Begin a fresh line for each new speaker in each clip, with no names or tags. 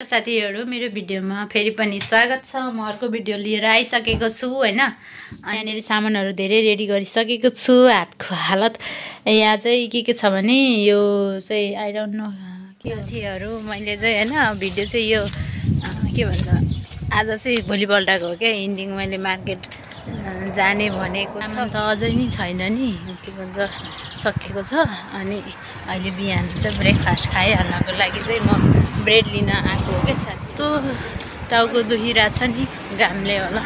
साथीहरु मेरो भिडियोमा फेरि पनि स्वागत छ। म अर्को भिडियो लिएर आइसकेको छु हैन। यहाँनेरि सामानहरु धेरै रेडी गरिसकेको छु। हातको हालत यहाँ चाहिँ के छ भने यो चाहिँ आई डोन्ट नो के साथीहरु मैले चाहिँ हैन भिडियो चाहिँ यो के भन्छ आज चाहिँ भोलिपल्टको हो के एन्डिङ मैले मार्केट जाने भनेको सामान त अझै नि छैन नि के भन्छ सकेको छ। अनि अहिले बिहान चाहिँ ब्रेकफास्ट खाइहाल्नको लागि चाहिँ म ब्रेड लिन आएको हो के साथी। त्यो टाउको दुखिरहेछ नि घामले होला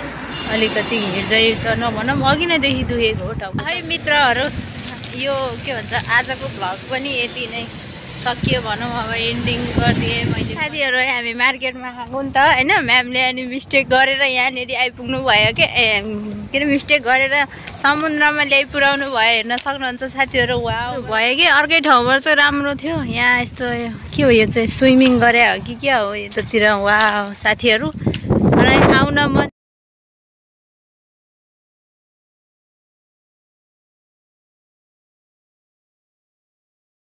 अलिकति हिँड्दै त नभनौँ अघि नैदेखि दुखेको हो टाउको। है मित्रहरू यो के भन्छ आजको भ्लग पनि यति नै सकियो भनौँ। अब एन्डिङ गरिदिएँ मैले। साथीहरू हामी मार्केटमा आएको नि त हैन। म्यामले अनि मिस्टेक गरेर यहाँनेरि आइपुग्नु भयो के अरे मिस्टेक गरेर समुद्रमा ल्याइ पुर्याउनु भयो। हेर्न सक्नुहुन्छ साथीहरू। वाउ भयो कि अर्कै ठाउँबाट चाहिँ राम्रो थियो। यहाँ यस्तो के हो यो चाहिँ स्विमिङ गरे हो कि क्या हो यतातिर। वाउ साथीहरू मलाई आउन मन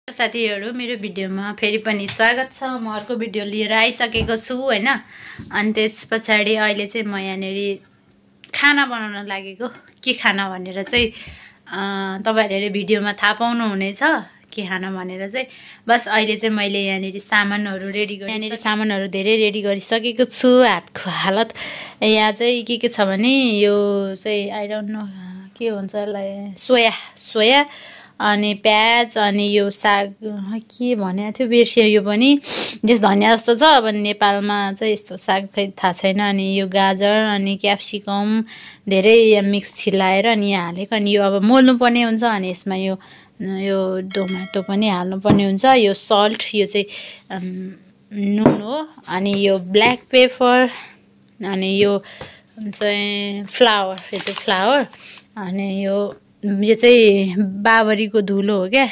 साथीहरु मेरो भिडियोमा फेरि पनि स्वागत छ। म अर्को भिडियो लिएर आइसकेको छु हैन। अनि त्यस पछाडि अहिले चाहिँ म यहाँनेरि खाना बनाउन लागेको। के खाना भनेर चाहिँ तपाईहरुले भिडियोमा थाहा पाउनु हुनेछ के खाना भनेर चाहिँ। बस अहिले चाहिँ मैले यहाँनेरि सामानहरु रेडी गरे। यहाँनेरि सामानहरु धेरै रेडी गरिसकेको छु। हातको हालत यहाँ चाहिँ के छ भने यो चाहिँ आई डोन्ट नो के हुन्छ यसलाई सोया अनि प्याज अनि यो साग के भनेको थियो बिर्सियो। यो पनि जस धनिया जस्तो छ। अब नेपालमा चाहिँ यस्तो साग खै थाहा छैन। अनि यो गाजर अनि क्याप्सिकम धेरै मिक्स छिलाएर अनि यहाँ हालेको। अनि यो अब मोल्नु पर्ने हुन्छ। अनि यसमा यो टोमाटो पनि हाल्नु पर्ने हुन्छ। यो सल्ट यो चाहिँ नुन हो। अनि यो ब्ल्याक पेपर अनि यो चाहिँ फ्लावर यो चाहिँ फ्लावर अनि यो चाहिँ बाबरीको धुलो हो क्या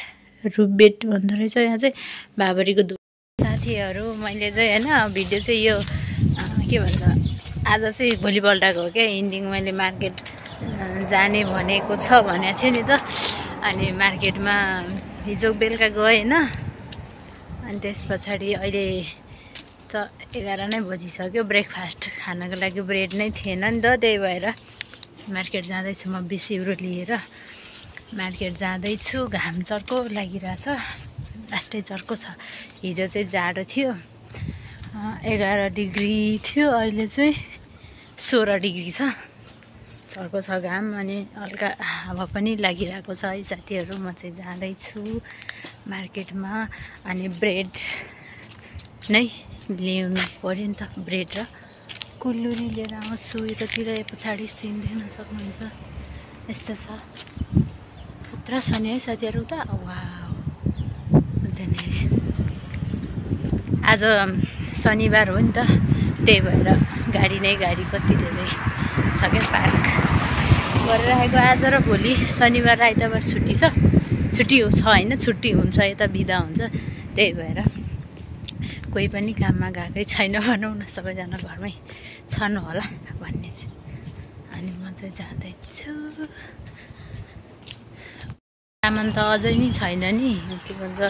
रुबेट भन्दो रहेछ यहाँ चाहिँ बाबरीको धुलो। साथीहरू मैले चाहिँ हैन भिडियो चाहिँ यो के भन्छ आज चाहिँ भोलिपल्टको हो क्या एन्डिङ। मैले मार्केट जाने भनेको छ भनेको थियो नि त। अनि मार्केटमा हिजो बेलुका गएँ हैन। अनि त्यस पछाडि अहिले त 11 नै बजिसक्यो। ब्रेकफास्ट खानको लागि ब्रेड नै थिएन नि त। त्यही भएर मार्केट जाँदैछु म 20 युरो लिएर मार्केट जाँदैछु। घाम चर्को लागिरहेछ लास्टै चर्को छ। हिजो चाहिँ जाडो थियो 11 डिग्री थियो। अहिले चाहिँ 16 डिग्री छ। चर्को छ घाम अनि हल्का हावा पनि लागिरहेको छ है साथीहरू। म चाहिँ जाँदैछु मार्केटमा अनि ब्रेड नै ल्याउनु पर्यो नि त। ब्रेड र कुल्लुरी लिएर आउँछु। यतातिर पछाडि सिन देख्न सक्नुहुन्छ यस्तो छ। पुरा छ नि है साथीहरू त। वाउ आज शनिबार हो नि त। त्यही भएर गाडी कति धेरै छ क्या पार्क गरिरहेको। आज र भोलि शनिबार र आइतबार छुट्टी छ। छुट्टी छ होइन छुट्टी हुन्छ यता बिदा हुन्छ। त्यही भएर कोही पनि काममा गएकै छैन भनौँ न। सबैजना घरमै छन् होला भन्ने। अनि म चाहिँ जाँदैछु। सामान त अझै नि छैन नि के भन्छ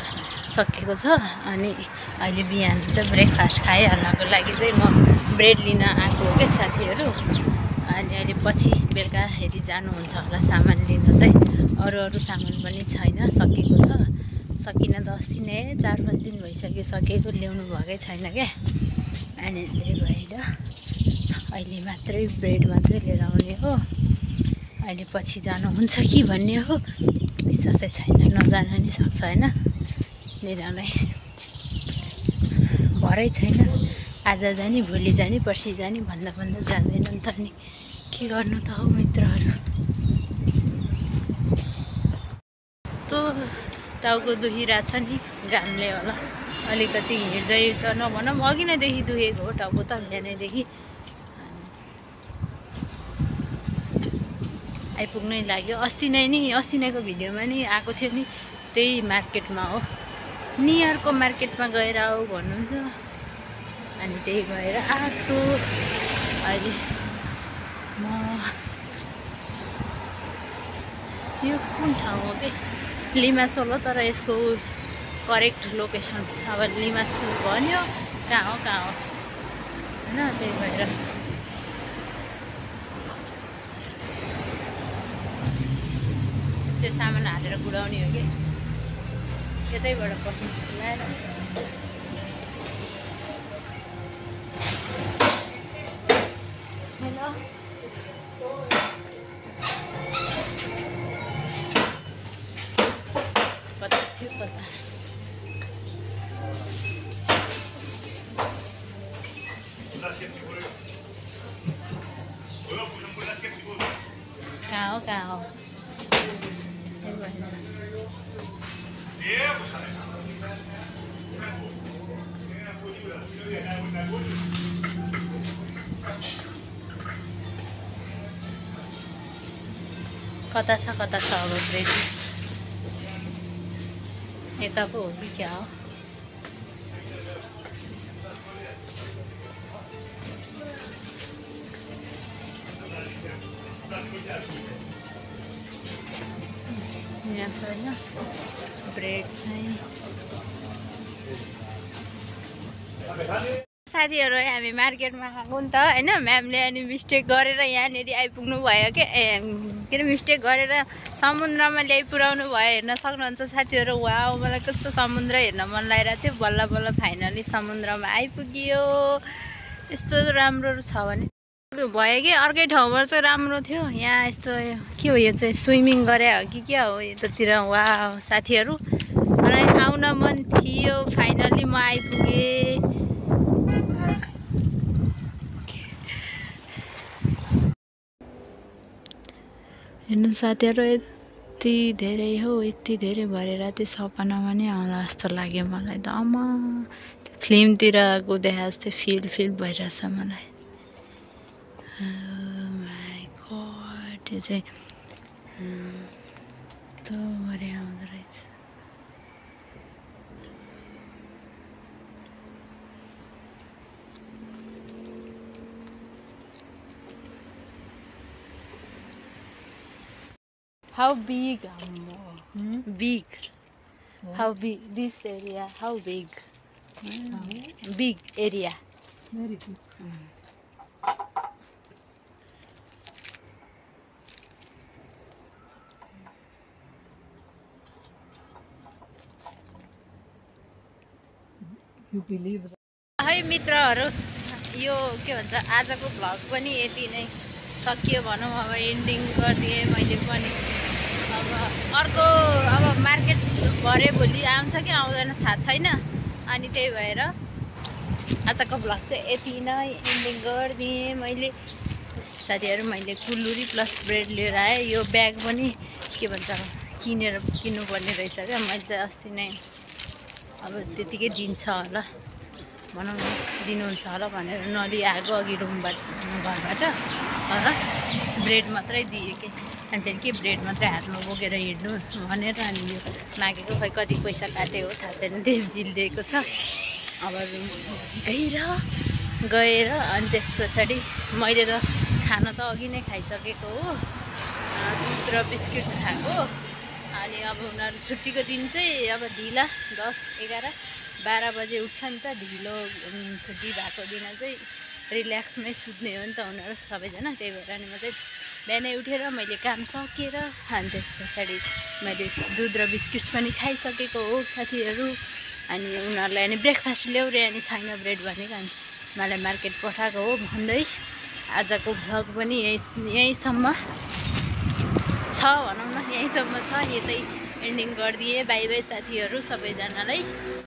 सकेको छ। अनि अहिले बिहान चाहिँ ब्रेकफास्ट खाइहाल्नको लागि चाहिँ म ब्रेड लिन आएको हो क्या साथीहरू। अनि अहिले पछि बेलुका हेरी जानुहुन्छ होला सामान लिन चाहिँ। अरू सामान पनि छैन सकेको छ। सकिन त अस्ति नै 4-5 दिन भइसक्यो सकेको। ल्याउनु भएकै छैन क्या। अनि त्यही भएर अहिले मात्रै ब्रेड मात्रै लिएर आउने हो। अहिले पछि जानुहुन्छ कि भन्ने हो विश्वासै छैन। नजान नि सक्छ होइन लिनलाई भरै छैन। आज जाने भोलि जाने पर्सि जाने भन्दा जाँदैन नि त। अनि के गर्नु त हो मित्रहरू। त्यो टाउको दुखिरहेछ नि घामले होला अलिकति हिँड्दै त नभनौँ अघि नैदेखि दुखेको हो टाउको त बिहानैदेखि। आइपुग्नै लाग्यो। अस्ति नैको भिडियोमा नि आएको थियो नि त्यही मार्केटमा हो। नियरको मार्केटमा गएर आऊ भन्नुहुन्छ। अनि त्यही भएर आएको। अहिले म यो कुन ठाउँ हो कि लिमासोल हो। तर यसको करेक्ट लोकेसन अब लिमासोल भन्यो कहाँ हो होइन, त्यही भएर त्यो सामान हालेर कुदाउने हो कि यतैबाट बस्नु लाएर हेलो कता थियो कता कहाँ हो कता छ अब ब्रेड यता पो हो कि क्या हो यहाँ छ होइन ब्रेड चाहिँ साथीहरू हामी मार्केटमा आएको नि त होइन म्यामले अनि मिस्टेक गरेर यहाँनिर आइपुग्नु भयो के के अरे मिस्टेक गरेर समुद्रमा ल्याइपुर्याउनु भयो हेर्न सक्नुहुन्छ साथीहरू वाउ मलाई कस्तो समुद्र हेर्न मन लागिरहेको थियो बल्ल बल्ल फाइनली समुद्रमा आइपुग्यो यस्तो राम्रो छ भने भयो कि अर्कै ठाउँबाट चाहिँ राम्रो थियो यहाँ यस्तो के हो यो चाहिँ स्विमिङ गरे हो कि क्या हो यतातिर वाउ साथीहरू मलाई आउन मन थियो फाइनली म आइपुगेँ हेर्नु साथीहरू यति धेरै हो यति धेरै भरेर त्यो सपनामा नै आउला जस्तो लाग्यो मलाई त आमा फिल्मतिरको देखा जस्तै फिल भइरहेछ मलाई माई गॉड त्यो चाहिँ यस्तो गरी आउँदो रहेछ How big? Big. Yeah. How big? This area? How big? Big area.
Very big. You believe that?
है मित्रहरू यो के भन्छ आजको भ्लग पनि यति नै सकियो भनौँ अब एन्डिङ गरिदिएँ मैले पनि अब अर्को अब मार्केट भरे भोलि आउँछ कि आउँदैन थाहा छैन अनि त्यही भएर आजको भ्लग चाहिँ यति नै एन्डिङ गरिदिएँ मैले साथीहरू मैले कुल्लुरी प्लस ब्रेड लिएर आएँ यो ब्याग पनि के भन्छ किन्नुपर्ने रहेछ क्या मैले चाहिँ अस्ति नै अब त्यतिकै दिन्छ होला भनौँ न दिनुहुन्छ होला भनेर नलिआएको अघि रुमबाट घरबाट तर ब्रेड मात्रै दिएँ कि अनि त्यहाँदेखि ब्रेड मात्रै हातमा बोकेर हिँड्नु भनेर अनि यो मागेको खै कति पैसा काट्यो हो थाहा छैन त्यो बिल दिएको छ अब गएर अनि त्यस पछाडि मैले त खाना त अघि नै खाइसकेको हो दुध र बिस्किट खाएको अनि अब उनीहरू छुट्टीको दिन चाहिँ अब ढिला 10-11-12 बजे उठ्छ नि त ढिलो छुट्टी भएको दिन चाहिँ रिल्याक्समै सुत्ने हो नि त उनीहरू सबैजना त्यही भएर अनि म चाहिँ बिहानै उठेर मैले काम सकेर अनि त्यस पछाडि मैले दुध र बिस्किट पनि खाइसकेको हो साथीहरू अनि उनीहरूलाई अनि ब्रेकफास्ट ल्याउरे अनि छैन ब्रेड भनेको अनि मलाई मार्केट पठाएको हो भन्दै आजको भ्लग पनि यहीँसम्म छ भनौँ न यहीँसम्म छ यतै एन्डिङ गरिदिएँ बाई बाई साथीहरू सबैजनालाई।